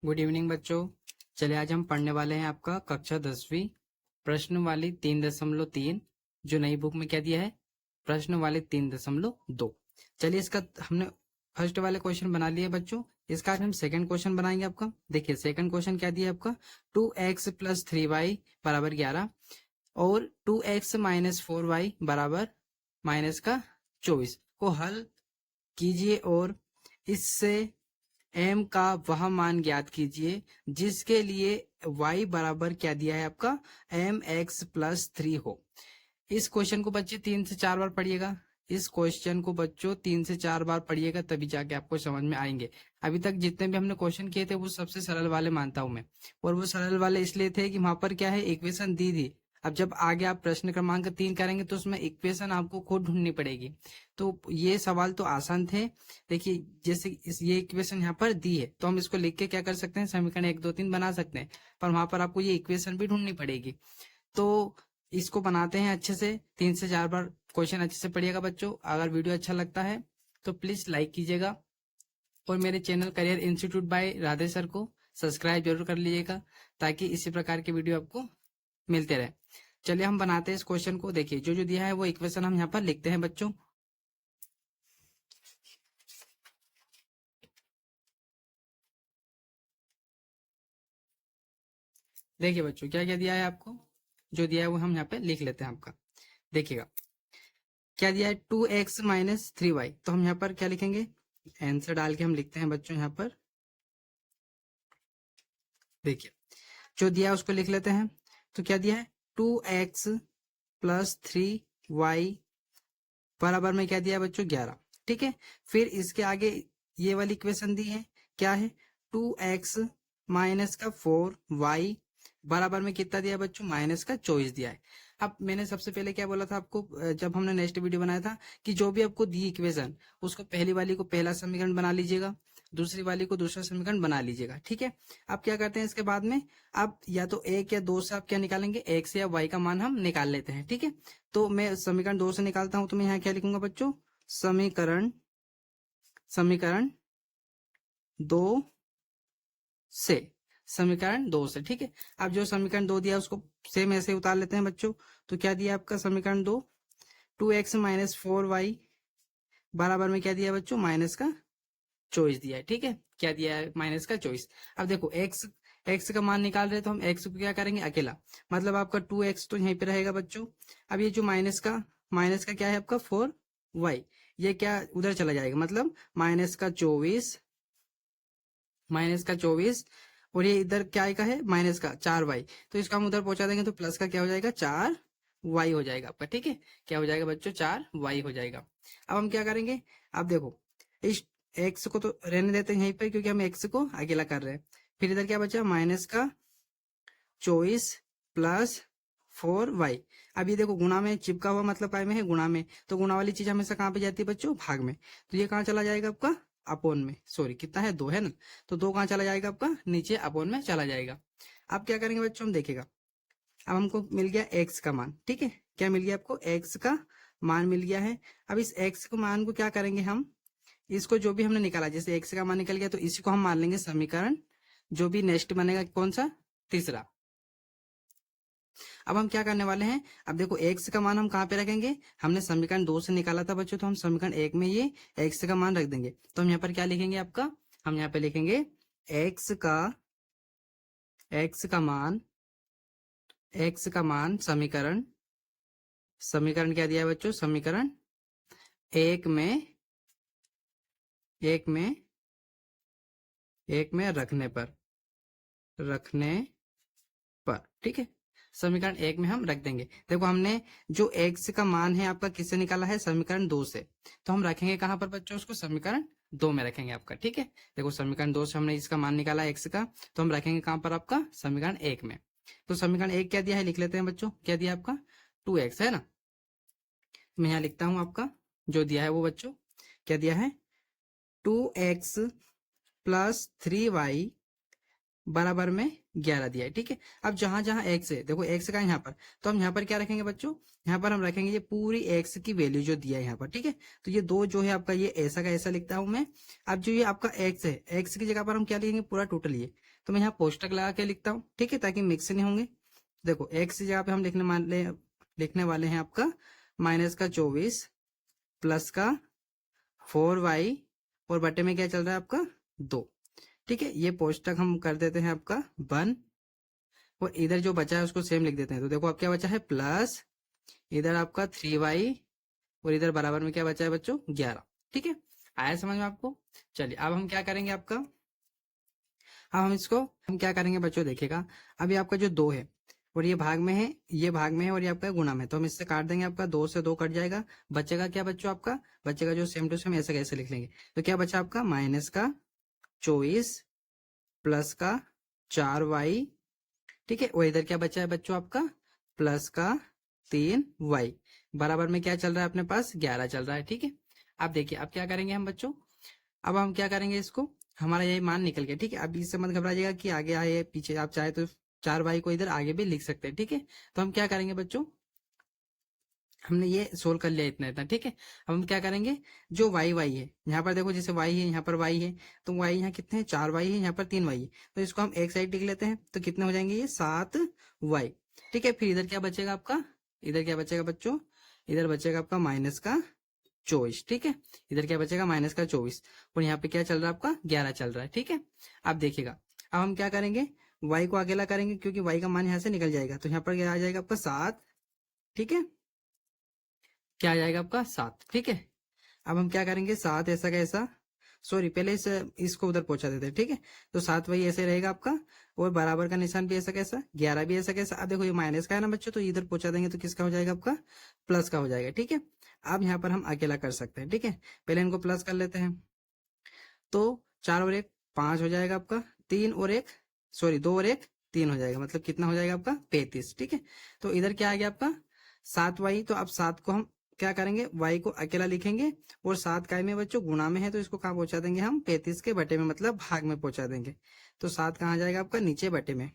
Good evening बच्चों। चलिए आज हम पढ़ने वाले हैं आपका कक्षा 10वीं प्रश्न वाली 3.3 जो नई बुक में क्या दिया है, प्रश्न वाले 3.2। चलिए इसका हमने फर्स्ट वाले क्वेश्चन बना लिए बच्चों। इसका आज हम सेकंड क्वेश्चन बनाएंगे आपका। देखिए सेकंड क्वेश्चन क्या दिया है आपका, 2x + 3y बराबर 11 और 2x - 4y बराबर -24 को हल कीजिए और इससे m का वह मान ज्ञात कीजिए जिसके लिए y बराबर क्या दिया है आपका mx + 3 हो। इस क्वेश्चन को बच्चे 3 से 4 बार पढ़िएगा। इस क्वेश्चन को बच्चों 3 से 4 बार पढ़िएगा तभी जाके आपको समझ में आएंगे। अभी तक जितने भी हमने क्वेश्चन किए थे वो सबसे सरल वाले मानता हूं मैं, और वो सरल वाले इसलिए थे कि वहां पर क्या है, इक्वेशन दी थी। अब जब आगे आप प्रश्न क्रमांक 3 करेंगे तो उसमें इक्वेशन आपको खुद ढूंढनी पड़ेगी। तो ये सवाल तो आसान थे। देखिए जैसे ये इक्वेशन यहाँ पर दी है तो हम इसको लिख के क्या कर सकते हैं, समीकरण 1 2 3 बना सकते हैं, पर वहां पर आपको ये इक्वेशन भी ढूंढनी पड़ेगी। तो इसको बनाते हैं अच्छे से, 3 से 4 बार क्वेश्चन अच्छे से पढ़िएगा बच्चों। अगर वीडियो अच्छा लगता है तो प्लीज लाइक कीजिएगा और मेरे channel career institute by Radhe sir को सब्सक्राइब जरूर कर लीजिएगा ताकि इसी प्रकार के वीडियो आपको मिलते रहे। चलिए हम बनाते हैं इस क्वेश्चन को। देखिए जो जो दिया है वो इक्वेशन हम यहाँ पर लिखते हैं बच्चों। देखिए बच्चों क्या क्या दिया है आपको, जो दिया है वो हम यहाँ पे लिख लेते हैं आपका। देखिएगा क्या दिया है, 2x - 3y। तो हम यहाँ पर क्या लिखेंगे, आंसर डाल के हम लिखते हैं बच्चों यहाँ पर। देखिए जो दिया है उसको लिख लेते हैं। तो क्या दिया है, 2x + 3y बराबर में क्या दिया है बच्चों, 11। ठीक है, फिर इसके आगे ये वाली इक्वेशन दी है, क्या है, 2x - 4y बराबर में कितना दिया है बच्चों, -24 दिया है। अब मैंने सबसे पहले क्या बोला था आपको, जब हमने नेक्स्ट वीडियो बनाया था, कि जो भी आपको दी इक्वेशन उसको पहली वाली को पहला समीकरण बना लीजिएगा, दूसरी वाली को दूसरा समीकरण बना लीजिएगा। ठीक है, अब क्या करते हैं इसके बाद में, आप या तो 1 या 2 से आप क्या निकालेंगे, x या y का मान हम निकाल लेते हैं। ठीक है, तो मैं समीकरण 2 से निकालता हूं, तो मैं यहाँ क्या लिखूंगा बच्चों, समीकरण समीकरण 2 से, समीकरण 2 से। ठीक है, अब जो समीकरण 2 दिया उसको सेम ऐसे उतार लेते हैं बच्चों। तो क्या दिया आपका समीकरण 2, 2x - 4y बराबर में क्या दिया बच्चों, -24 दिया है। ठीक है, क्या दिया है, -24। अब देखो x का मान निकाल रहे हैं तो हम x को क्या करेंगे, अकेला, मतलब आपका 2x तो यहीं पे रहेगा बच्चों। अब ये जो माइनस का क्या है आपका 4y, ये क्या उधर चला जाएगा, मतलब -24 और ये इधर क्या का है, -4y, तो इसको हम उधर पहुंचा देंगे तो प्लस का क्या हो जाएगा, 4y हो जाएगा आपका। ठीक है, क्या हो जाएगा बच्चों, 4y हो जाएगा। अब हम क्या करेंगे, अब देखो इस x को तो रहने देते हैं यहीं पर क्योंकि हम x को अकेला कर रहे हैं। फिर इधर क्या बचा, -24 + 4y। अब ये देखो गुणा में चिपका हुआ मतलब काय में है, गुणा में, तो गुणा वाली चीज हमेशा कहाँ पे जाती है बच्चों, भाग में। तो ये कहाँ चला जाएगा आपका, अपोन में, सॉरी कितना है, 2 है ना, तो 2 कहाँ चला जाएगा आपका, नीचे अपोन में चला जाएगा। अब क्या करेंगे बच्चों, हम देखेगा, अब हमको मिल गया x का मान। ठीक है, क्या मिल गया आपको, x का मान मिल गया है। अब इस x को मान को क्या करेंगे हम, इसको जो भी हमने निकाला, जैसे x का मान निकल गया तो इसी को हम मान लेंगे समीकरण, जो भी नेक्स्ट बनेगा कौन सा, तीसरा। अब हम क्या करने वाले हैं, अब देखो x का मान हम कहाँ पे रखेंगे, हमने समीकरण 2 से निकाला था बच्चों, तो हम समीकरण 1 में ये x का मान रख देंगे। तो हम यहाँ पर क्या लिखेंगे आपका, हम यहाँ पे लिखेंगे x का मान समीकरण क्या दिया है बच्चों, समीकरण 1 में रखने पर। ठीक है, समीकरण 1 में हम रख देंगे। देखो हमने जो x का मान है आपका किससे निकाला है, समीकरण 2 से, तो हम रखेंगे कहां पर बच्चों, उसको समीकरण 2 में रखेंगे आपका। ठीक है, देखो समीकरण 2 से हमने इसका मान निकाला x का, तो हम रखेंगे कहां पर आपका, समीकरण 1 में। तो समीकरण 1 क्या दिया है, लिख लेते हैं बच्चों, क्या दिया आपका, 2x है ना। मैं यहाँ लिखता हूं आपका जो दिया है वो बच्चों, क्या दिया है, 2x + 3y बराबर में 11 दिया है। ठीक है, अब जहां जहां एक्स है, देखो एक्स का यहाँ पर, तो हम यहाँ पर क्या रखेंगे बच्चों, यहाँ पर हम रखेंगे ये पूरी एक्स की वैल्यू जो दिया है यहाँ पर। ठीक है, तो ये 2 जो है आपका, ये ऐसा का ऐसा लिखता हूं मैं। अब जो ये आपका एक्स है, एक्स की जगह पर हम क्या लिखेंगे, पूरा टोटल ये, तो मैं यहाँ पोस्टक लगा के लिखता हूँ। ठीक है, ताकि मिक्स नहीं होंगे। देखो एक्स की जगह पे हम लिखने वाले हैं आपका -24 प्लस का 4y, और बटे में क्या चल रहा है आपका 2। ठीक है, ये पोस्टक हम कर देते हैं आपका 1, और इधर जो बचा है उसको सेम लिख देते हैं। तो देखो अब क्या बचा है, प्लस इधर आपका 3y, और इधर बराबर में क्या बचा है बच्चों, 11। ठीक है, आया समझ में आपको। चलिए अब हम क्या करेंगे आपका, अब हम इसको हम क्या करेंगे बच्चों, देखिएगा अभी आपका जो 2 है और ये भाग में है, ये भाग में है, और ये आपका गुणा में है, तो हम इससे काट देंगे, आपका 2 से 2 कट जाएगा। बचेगा क्या बच्चों, आपका बचेगा जो सेम टू सेम ऐसे कैसे लिख लेंगे। तो क्या बचा आपका -24 प्लस का 4y। ठीक है, और इधर क्या बचा है बच्चों आपका, प्लस का 3y, बराबर में क्या चल रहा है अपने पास, 11 चल रहा है। ठीक है, अब देखिए अब क्या करेंगे हम बच्चों, अब हम क्या करेंगे इसको, हमारा यही मान निकल गया। ठीक है, अब इससे मत घबराइएगा कि आगे आए पीछे, आप चाहे तो 4y को इधर आगे भी लिख सकते हैं। ठीक है, तो हम क्या करेंगे बच्चों, हमने ये सोल्व कर लिया इतना इतना। ठीक है, अब हम क्या करेंगे, जो y है यहाँ पर, देखो जैसे y है यहाँ पर y है, तो y यहाँ कितने हैं, 4y है, यहाँ पर 3y है, तो इसको हम एक साइड लिख लेते हैं। तो कितने हो जाएंगे ये, 7y। ठीक है, फिर इधर क्या बचेगा आपका, इधर क्या बचेगा बच्चों, इधर बचेगा आपका -24। ठीक है, इधर क्या बचेगा, -24, और यहाँ पे क्या चल रहा है आपका, 11 चल रहा है। ठीक है, अब देखिएगा अब हम क्या करेंगे, y को अकेला करेंगे, क्योंकि y का मान यहाँ से निकल जाएगा, तो यहाँ पर क्या आ जाएगा आपका 7। ठीक है, क्या आ जाएगा आपका 7। ठीक है, अब हम क्या करेंगे, 7 ऐसा कैसा, सॉरी पहले इसको उधर पहुंचा देते हैं। ठीक है, तो 7 वही ऐसे रहेगा आपका, और बराबर का निशान भी ऐसा कैसा, 11 भी ऐसा कैसा। अब देखो ये माइनस का है ना बच्चों, तो इधर पहुंचा देंगे तो किसका हो जाएगा आपका, प्लस का हो जाएगा। ठीक है, अब यहाँ पर हम अकेला कर सकते हैं। ठीक है, पहले इनको प्लस कर लेते हैं, तो 4 और 1 5 हो जाएगा आपका, 3 और 1 सॉरी 2 और 1 3 हो जाएगा, मतलब कितना हो जाएगा आपका 35। ठीक है, तो इधर क्या आ गया आपका 7y। तो अब 7 को हम क्या करेंगे, y को अकेला लिखेंगे, और 7 काय में बच्चों, गुणा में है, तो इसको कहाँ पहुंचा देंगे हम, 35 के बटे में, मतलब भाग में पहुंचा देंगे। तो 7 कहाँ जाएगा आपका, नीचे बटे में।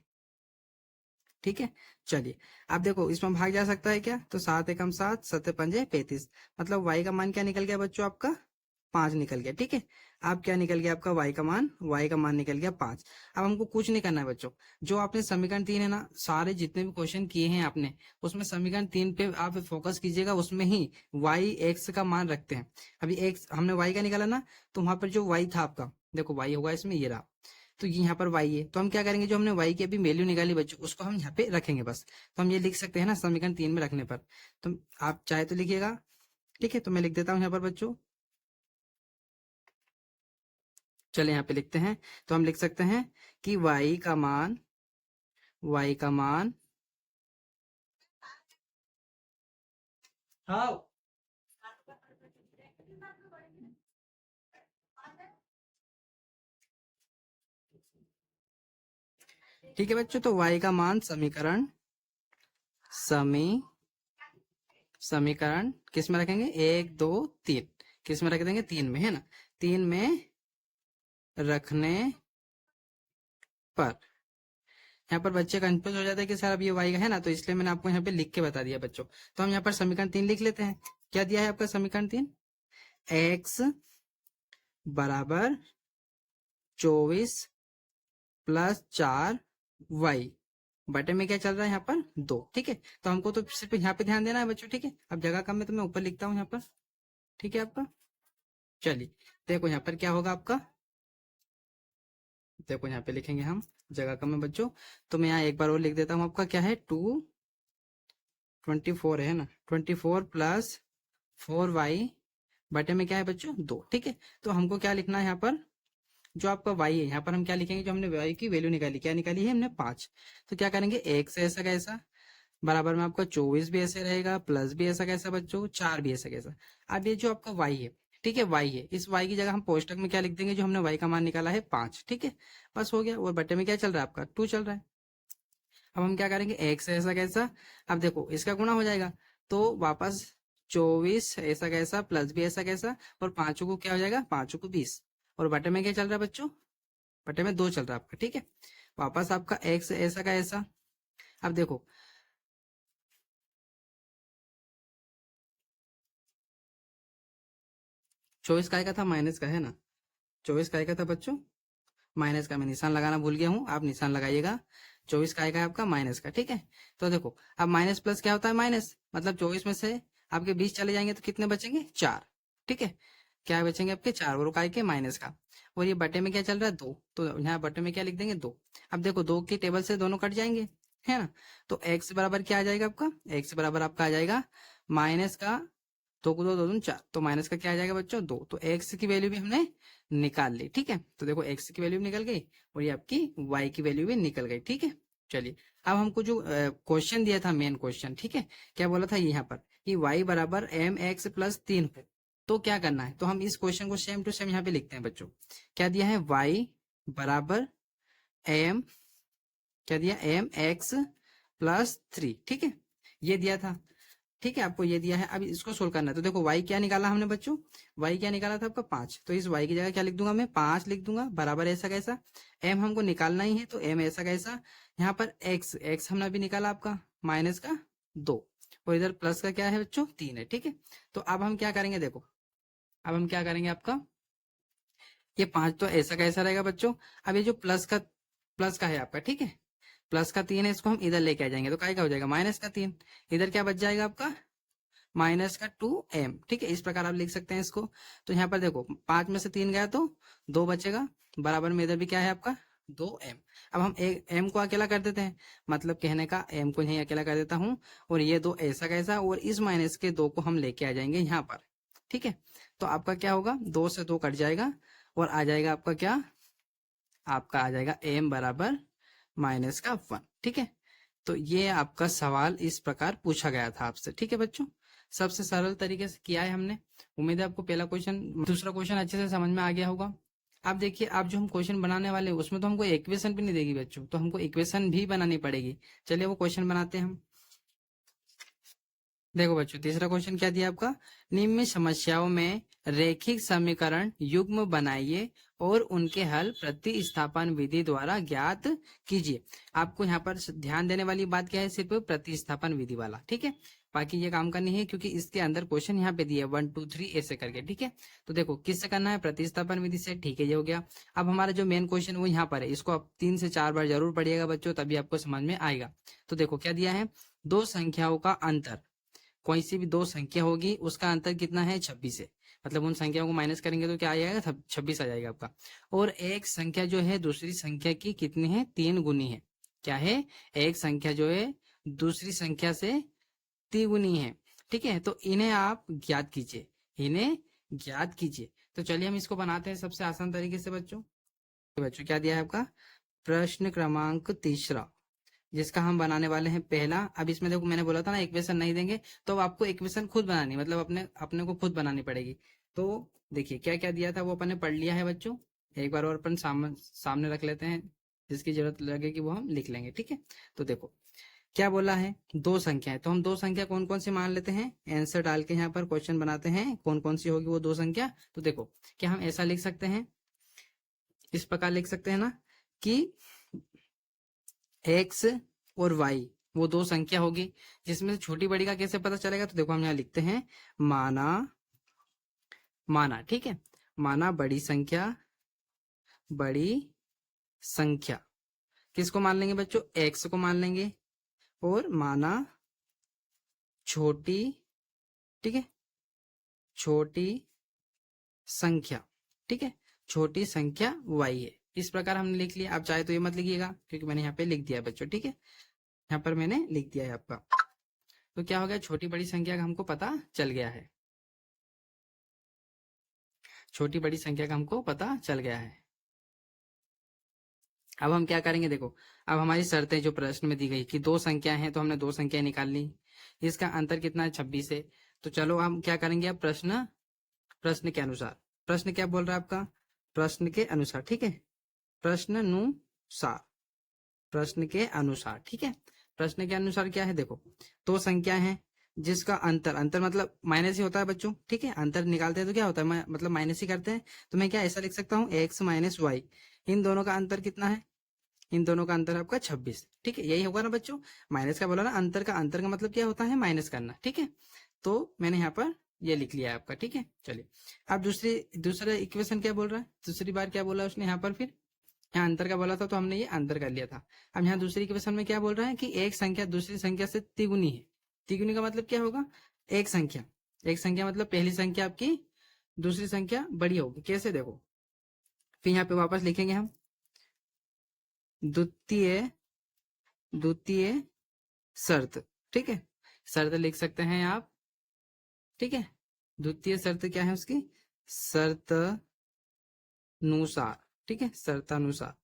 ठीक है, चलिए अब देखो इसमें भाग जा सकता है क्या, तो 7 एकम 7 7 पंजे 35, मतलब y का मान क्या निकल गया बच्चों आपका, 5 निकल गया। ठीक है, अब क्या निकल गया आपका, y का मान निकल गया 5। अब हमको कुछ नहीं करना है बच्चों, जो आपने समीकरण 3 है ना, सारे जितने भी क्वेश्चन किए हैं आपने, उसमें समीकरण 3 पे आप फोकस कीजिएगा, उसमें ही y x का मान रखते हैं। अभी x हमने y का निकाला ना, तो वहां पर जो y था आपका, देखो y होगा इसमें, ये रहा, तो ये यहाँ पर y है, तो हम क्या करेंगे, जो हमने y की अभी वैल्यू निकाली बच्चों, उसको हम यहाँ पे रखेंगे बस। तो हम ये लिख सकते हैं ना समीकरण 3 में रखने पर, तो आप चाहे तो लिखिएगा। ठीक है, तो मैं लिख देता हूँ यहाँ पर बच्चों, चले यहाँ पे लिखते हैं। तो हम लिख सकते हैं कि y का मान हाँ, ठीक है बच्चों, तो y का मान समीकरण किस में रखेंगे, 1 2 3, किस में रख देंगे, 3 में, है ना, 3 में रखने पर। यहाँ पर बच्चे कंफ्यूज हो जाते हैं कि सर अब ये y का है ना, तो इसलिए मैंने आपको यहाँ पे लिख के बता दिया बच्चों। तो हम यहाँ पर समीकरण 3 लिख लेते हैं। क्या दिया है आपका समीकरण 3, x बराबर 24 प्लस 4y, बटे में क्या चल रहा है यहाँ पर 2। ठीक है, तो हमको तो सिर्फ यहाँ पे ध्यान देना है बच्चों। ठीक है, अब जगह कम है तो मैं ऊपर लिखता हूँ यहाँ पर। ठीक है आपका, चलिए देखो यहाँ पर क्या होगा आपका, देखो यहाँ पे लिखेंगे हम, जगह कम है बच्चों, तो मैं यहाँ एक बार और लिख देता हूँ। आपका क्या है, 24 है ना, 24 प्लस 4y, बटे में क्या है बच्चों 2। ठीक है, तो हमको क्या लिखना है यहाँ पर, जो आपका y है, यहाँ पर हम क्या लिखेंगे, जो हमने y की वैल्यू निकाली, क्या निकाली है हमने 5, तो क्या करेंगे, एक से ऐसा कैसा, बराबर में आपका 24 भी ऐसे रहेगा, प्लस भी ऐसा कैसा बच्चों, 4 भी ऐसा कैसा। अब ये जो आपका y है, ठीक है y है, इस y की जगह हम कोष्टक में क्या लिख देंगे, जो हमने y का मान निकाला है 5। ठीक है, बस हो गया, और बटे में क्या चल रहा है आपका 2 चल रहा है। अब हम क्या करेंगे, एक से ऐसा कैसा, अब देखो इसका गुणा हो जाएगा, तो वापस 24 ऐसा कैसा, प्लस भी ऐसा कैसा, और पांचों को क्या हो जाएगा, पांचों को 20, और बटे में क्या चल रहा है बच्चों, बटे में 2 चल रहा है आपका। ठीक है, वापस आपका x ऐसा का ऐसा। अब देखो चौबीस काय का था, माइनस का है ना, 24 काय का था बच्चों, माइनस का। मैं निशान लगाना भूल गया हूँ, आप निशान लगाइएगा। 24 काय का है आपका, माइनस का, ठीक है। तो देखो अब माइनस प्लस क्या होता है, माइनस, मतलब 24 में से आपके 20 चले जाएंगे तो कितने बचेंगे, 4, ठीक है। क्या बचेंगे आपके 4, और काय के माइनस का। और ये बटे में क्या चल रहा है, 2, तो यहाँ बटे में क्या लिख देंगे, 2। अब देखो 2 की टेबल से दोनों कट जाएंगे, है ना। तो x बराबर क्या आ जाएगा आपका, x बराबर आपका आ जाएगा माइनस का 2 को 2, 2 दूनी 4, तो माइनस का क्या आ जाएगा बच्चों, 2। तो x की वैल्यू भी हमने निकाल ली, ठीक है। तो देखो x की वैल्यू भी निकल गई और ये आपकी y की वैल्यू भी निकल गई, ठीक है। चलिए अब हमको जो क्वेश्चन दिया था, मेन क्वेश्चन, ठीक है, क्या बोला था यहाँ पर कि y बराबर एम एक्स प्लस 3 हो, तो क्या करना है। तो हम इस क्वेश्चन को सेम टू सेम यहाँ पे लिखते हैं बच्चों। क्या दिया है, y बराबर एम, क्या दिया, एम एक्स प्लस 3, ठीक है, ये दिया था, ठीक है, आपको ये दिया है। अब इसको सोल्व करना है। तो देखो y क्या निकाला हमने बच्चों, y क्या निकाला था आपका 5, तो इस y की जगह क्या लिख दूंगा मैं, 5 लिख दूंगा, बराबर ऐसा कैसा, m हमको निकालना ही है तो m ऐसा कैसा, यहाँ पर x हमने अभी निकाला आपका माइनस का 2, और इधर प्लस का क्या है बच्चों, 3 है, ठीक है। तो अब हम क्या करेंगे, देखो अब हम क्या करेंगे, आपका ये 5 तो ऐसा कैसा रहेगा बच्चों। अब ये जो प्लस का है आपका, ठीक है, प्लस का 3 है, इसको हम इधर लेके आ जाएंगे तो काय का हो जाएगा, माइनस का 3। इधर क्या बच जाएगा आपका, माइनस का 2m, ठीक है, इस प्रकार आप लिख सकते हैं इसको। तो यहाँ पर देखो 5 में से 3 गया तो 2 बचेगा, बराबर में इधर भी क्या है आपका 2m। अब हम एक m को अकेला कर देते हैं, मतलब कहने का m को यहीं अकेला कर देता हूँ, और ये 2 ऐसा कैसा, और इस माइनस के 2 को हम लेके आ जाएंगे यहाँ पर, ठीक है। तो आपका क्या होगा, 2 से 2 कट जाएगा और आ जाएगा आपका क्या, आपका आ जाएगा m बराबर माइनस का 1, ठीक है। तो ये आपका सवाल इस प्रकार पूछा गया था आपसे, ठीक है बच्चों। सबसे सरल तरीके से किया है हमने। उम्मीद है आपको पहला क्वेश्चन, दूसरा क्वेश्चन अच्छे से समझ में आ गया होगा। आप देखिए, आप जो हम क्वेश्चन बनाने वाले हैं उसमें तो हमको इक्वेशन भी नहीं देगी बच्चों, तो हमको इक्वेशन भी बनानी पड़ेगी। चलिए वो क्वेश्चन बनाते हैं हम। देखो बच्चों, तीसरा क्वेश्चन क्या दिया आपका, निम्न समस्याओं में रैखिक समीकरण युग्म बनाइए और उनके हल प्रतिस्थापन विधि द्वारा ज्ञात कीजिए। आपको यहाँ पर ध्यान देने वाली बात क्या है, सिर्फ प्रतिस्थापन विधि वाला, ठीक है। बाकी ये काम करनी है क्योंकि इसके अंदर क्वेश्चन यहाँ पे दिया 1 2 3 ऐसे करके, ठीक है। तो देखो किससे करना है, प्रतिस्थापन विधि से, ठीक है, ये हो गया। अब हमारा जो मेन क्वेश्चन वो यहाँ पर है, इसको आप 3 से 4 बार जरूर पढ़िएगा बच्चों, तभी आपको समझ में आएगा। तो देखो क्या दिया है, दो संख्याओं का अंतर, कोई सी भी दो संख्या होगी उसका अंतर कितना है, 26 है, मतलब उन संख्याओं को माइनस करेंगे तो क्या आ जाएगा, 26 आ जाएगा आपका। और एक संख्या जो है दूसरी संख्या की कितनी है, 3 गुनी है। क्या है, एक संख्या जो है दूसरी संख्या से 3 गुनी है, ठीक है। तो इन्हें आप ज्ञात कीजिए, इन्हें ज्ञात कीजिए। तो चलिए हम इसको बनाते हैं सबसे आसान तरीके से बच्चों। बच्चों क्या दिया है आपका, प्रश्न क्रमांक तीसरा, जिसका हम बनाने वाले हैं पहला। अब इसमें देखो मैंने बोला था ना इक्वेशन नहीं देंगे, तो अब आपको इक्वेशन खुद बनानी, मतलब अपने अपने को खुद बनानी पड़ेगी। तो देखिए क्या क्या दिया था वो अपन ने पढ़ लिया है बच्चों, एक बार और अपन सामने रख लेते हैं, जिसकी जरूरत लगेगी वो हम लिख लेंगे, ठीक है। तो देखो क्या बोला है, दो संख्या है, तो हम दो संख्या कौन कौन सी मान लेते हैं, आंसर डाल के यहाँ पर क्वेश्चन बनाते हैं, कौन कौन सी होगी वो दो संख्या। तो देखो क्या हम ऐसा लिख सकते हैं, इस प्रकार लिख सकते हैं ना कि एक्स और वाई वो दो संख्या होगी, जिसमें से छोटी बड़ी का कैसे पता चलेगा। तो देखो हम यहाँ लिखते हैं माना, माना, ठीक है, माना बड़ी संख्या, बड़ी संख्या, किसको मान लेंगे बच्चों, एक्स को मान लेंगे, और माना छोटी, ठीक है, छोटी संख्या, ठीक है, छोटी संख्या वाई है। इस प्रकार हमने लिख लिया। आप चाहे तो ये मत लिखिएगा क्योंकि मैंने यहाँ पे लिख दिया है बच्चों, ठीक है, यहाँ पर मैंने लिख दिया है आपका। तो क्या हो गया, छोटी बड़ी संख्या का हमको पता चल गया है, छोटी बड़ी संख्या का हमको पता चल गया है। अब हम क्या करेंगे, देखो अब हमारी शर्तें जो प्रश्न में दी गई कि दो संख्या हैं, तो हमने दो संख्या निकाल ली, इसका अंतर कितना है, 26 है। तो चलो हम क्या करेंगे, अब प्रश्न प्रश्न के अनुसार, प्रश्न क्या बोल रहा है आपका, प्रश्न के अनुसार, ठीक है, प्रश्न अनुसार, प्रश्न के अनुसार, ठीक है। प्रश्न के अनुसार क्या है, देखो दो संख्या है जिसका अंतर, अंतर मतलब माइनस ही होता है बच्चों, ठीक है, अंतर निकालते हैं तो क्या होता है, मतलब माइनस ही करते हैं। तो मैं क्या ऐसा लिख सकता हूँ, एक्स माइनस वाई, इन दोनों का अंतर कितना है, इन दोनों का अंतर आपका 26, ठीक है, यही होगा ना बच्चों। माइनस का बोला ना, अंतर का मतलब क्या होता है, माइनस करना, ठीक है। तो मैंने यहाँ पर ये लिख लिया है आपका, ठीक है। चलिए अब दूसरा इक्वेशन क्या बोल रहा है, दूसरी बार क्या बोला उसने यहाँ पर, फिर यहाँ अंतर का बोला था तो हमने ये अंतर कर लिया था। अब यहाँ दूसरी इक्वेशन में क्या बोल रहा है कि एक संख्या दूसरी संख्या से तिगुनी है। तिगुनी का मतलब क्या होगा, एक संख्या मतलब पहली संख्या आपकी दूसरी संख्या बड़ी होगी। कैसे, देखो फिर यहाँ पे वापस लिखेंगे हम द्वितीय द्वितीय शर्त, ठीक है, शर्त लिख सकते हैं आप, ठीक है। द्वितीय शर्त क्या है उसकी, शर्त अनुसार, ठीक है, शर्तानुसार।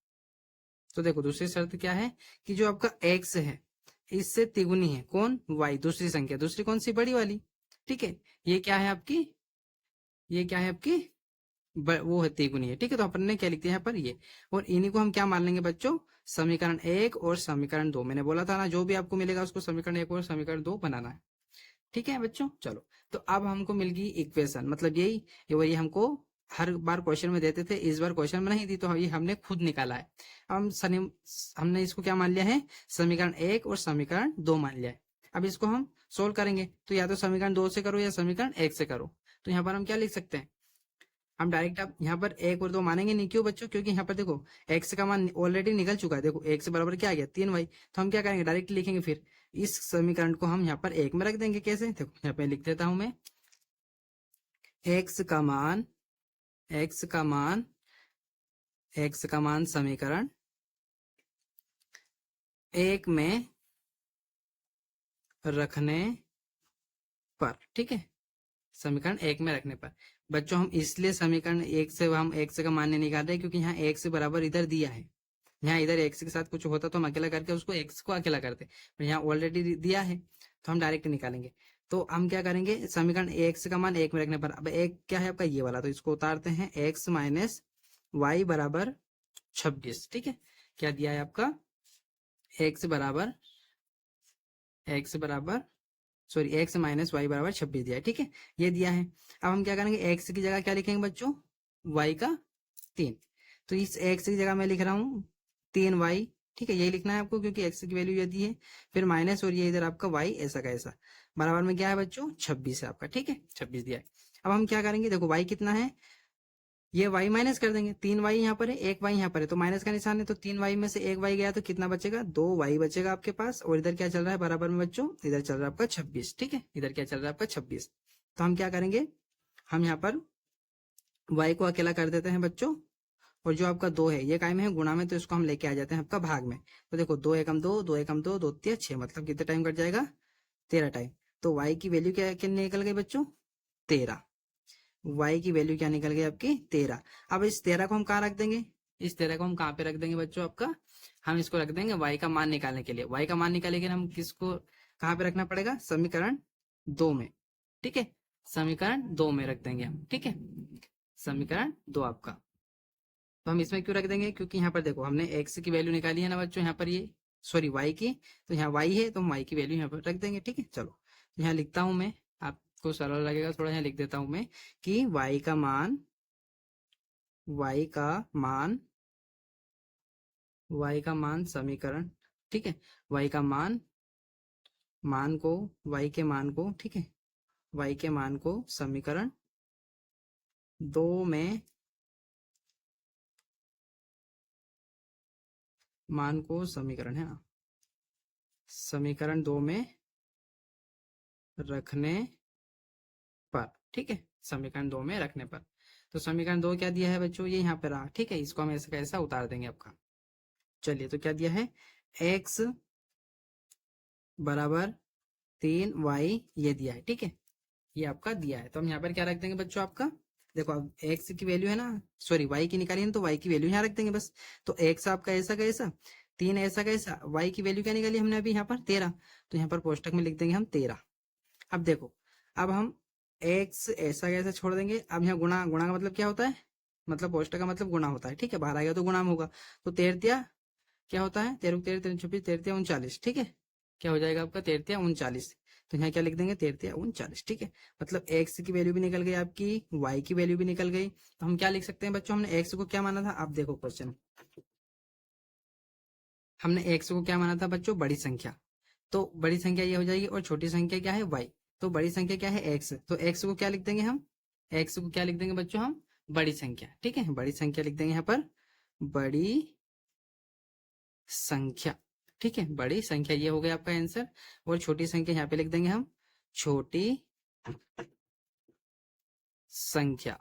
तो देखो दूसरी शर्त क्या है कि जो आपका x है इससे तिगुनी है कौन, y, दूसरी संख्या, दूसरी कौन सी, बड़ी वाली, ठीक है। ये क्या है आपकी, ये क्या है आपकी वो है तिगुनी है, ठीक है। तो अपन ने क्या लिख दिया यहाँ पर ये, और इन्हीं को हम क्या मान लेंगे बच्चों, समीकरण 1 और समीकरण 2। मैंने बोला था ना, जो भी आपको मिलेगा उसको समीकरण 1 और समीकरण 2 बनाना है, ठीक है बच्चों। चलो तो अब हमको मिल गई इक्वेशन, मतलब यही ये हमको हर बार क्वेश्चन में देते थे, इस बार क्वेश्चन में नहीं दी, तो ये हमने खुद निकाला है। अब हमने इसको क्या मान लिया है, समीकरण 1 और समीकरण 2 मान लिया है। अब इसको हम सोल्व करेंगे, तो या तो समीकरण 2 से करो या समीकरण 1 से करो। तो यहाँ पर हम क्या लिख सकते हैं, हम डायरेक्ट अब यहाँ पर 1 और 2 मानेंगे नहीं, क्यों बच्चों, क्योंकि यहाँ पर देखो x का मान ऑलरेडी निकल चुका है। देखो x बराबर क्या आ गया, 3y। तो हम क्या करेंगे, डायरेक्ट लिखेंगे, फिर इस समीकरण को हम यहाँ पर 1 में रख देंगे। कैसे, देखो यहाँ पे लिख देता हूं मैं, x का मान x का मान x का मान समीकरण 1 में रखने पर, ठीक है, समीकरण 1 में रखने पर। बच्चों हम इसलिए समीकरण 1 से हम x का मान नहीं निकाल रहे क्योंकि यहाँ x बराबर इधर दिया है। यहाँ इधर x के साथ कुछ होता तो हम अकेला करके उसको x को अकेला करते, पर यहाँ ऑलरेडी दिया है तो हम डायरेक्ट निकालेंगे। तो हम क्या करेंगे, समीकरण x का मान 1 में रखने पर, अब एक क्या है आपका ये वाला, तो इसको उतारते हैं, x माइनस वाई बराबर 26, ठीक है। क्या दिया है आपका, x बराबर सॉरी x माइनस वाई बराबर 26 दिया है, ठीक है, ये दिया है। अब हम क्या करेंगे, x की जगह क्या लिखेंगे बच्चों, y का 3। तो इस x की जगह मैं लिख रहा हूँ 3y, ठीक है, यही लिखना है आपको क्योंकि x की वैल्यू ये दी है। फिर माइनस और ये इधर आपका y ऐसा का ऐसा, बराबर में क्या है बच्चों, 26 है आपका, ठीक है, 26 दिया है। अब हम क्या करेंगे, देखो y कितना है, ये y माइनस कर देंगे, 3y यहाँ पर है, 1y यहाँ पर है, तो माइनस का निशान है, तो 3y में से 1y गया तो कितना बचेगा, 2y बचेगा आपके पास। और इधर क्या चल रहा है बराबर में बच्चों, इधर चल रहा है आपका 26, ठीक है, इधर क्या चल रहा है आपका 26। तो हम क्या करेंगे, हम यहाँ पर y को अकेला कर देते हैं बच्चों, और जो आपका 2 है ये काय में है, गुणा में, तो इसको हम लेके आ जाते हैं आपका भाग में। तो देखो 2 एकम 2, 2 एकम 2, 2 तिया 6, मतलब कितने टाइम कट जाएगा, 13 टाइम। तो y की वैल्यू क्या कितनी निकल गई बच्चों, 13। y की वैल्यू क्या निकल गई आपकी, 13। अब इस 13 को हम कहाँ रख देंगे, इस 13 को हम कहाँ पे रख देंगे बच्चों आपका, हम इसको रख देंगे y का मान निकालने के लिए। y का मान निकालेंगे हम किसको कहाँ पे रखना पड़ेगा, समीकरण 2 में, ठीक है, समीकरण 2 में रख देंगे हम, ठीक है, समीकरण 2 आपका। तो हम इसमें क्यों रख देंगे, क्योंकि यहाँ पर देखो हमने x की वैल्यू निकाली है ना बच्चों, यहाँ पर ये सॉरी y की, तो यहाँ y है तो हम y की वैल्यू यहाँ पर रख देंगे, ठीक है। चलो यहाँ लिखता हूं मैं, आपको सरल लगेगा थोड़ा, यहाँ लिख देता हूं मैं कि y का मान समीकरण, ठीक है, y का मान को y के मान को, ठीक है, y के मान को समीकरण 2 में, मान को समीकरण है ना, समीकरण 2 में रखने पर, ठीक है, समीकरण 2 में रखने पर। तो समीकरण 2 क्या दिया है बच्चों, ये यहाँ पे रहा, ठीक है, इसको हम ऐसा कैसा उतार देंगे आपका। चलिए तो क्या दिया है, x बराबर 3y ये दिया है, ठीक है, ये आपका दिया है। तो हम यहाँ पर क्या रख देंगे बच्चों आपका, देखो अब x की वैल्यू है ना, सॉरी y की निकाली है तो y की वैल्यू यहाँ रख देंगे बस। तो x आपका ऐसा का ऐसा, 3 ऐसा का ऐसा, y की वैल्यू क्या निकाली हमने अभी यहाँ पर 13, तो यहाँ पर कोष्टक में लिख देंगे हम 13। अब देखो, अब हम x ऐसा कैसा छोड़ देंगे, अब यहाँ गुणा, गुणा का मतलब क्या होता है, मतलब कोष्टक का मतलब गुणा होता है, ठीक है, बाहर आ गया तो गुणा में होगा। तो 13 क्या होता है, 13 13 26, 13 39, ठीक है, क्या हो जाएगा आपका 13 39। तो यहाँ क्या लिख देंगे, 13 39, ठीक है, मतलब x की वैल्यू भी निकल गई आपकी, y की वैल्यू भी निकल गई। तो हम क्या लिख सकते हैं बच्चों, हमने x को क्या माना था, आप देखो क्वेश्चन, हमने एक्स को क्या माना था बच्चों, बड़ी संख्या, तो बड़ी संख्या ये हो जाएगी, और छोटी संख्या क्या है, वाई। तो बड़ी संख्या क्या है, एक्स, तो एक्स को क्या लिख देंगे हम, एक्स को क्या लिख देंगे बच्चों हम, बड़ी संख्या। ठीक है, बड़ी संख्या लिख देंगे यहाँ पर, बड़ी संख्या। ठीक है, बड़ी संख्या ये हो गया आपका आंसर, और छोटी संख्या यहाँ पे लिख देंगे हम, छोटी संख्या।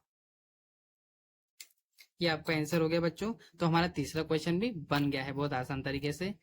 ये आपका आंसर हो गया बच्चों। तो हमारा तीसरा क्वेश्चन भी बन गया है बहुत आसान तरीके से।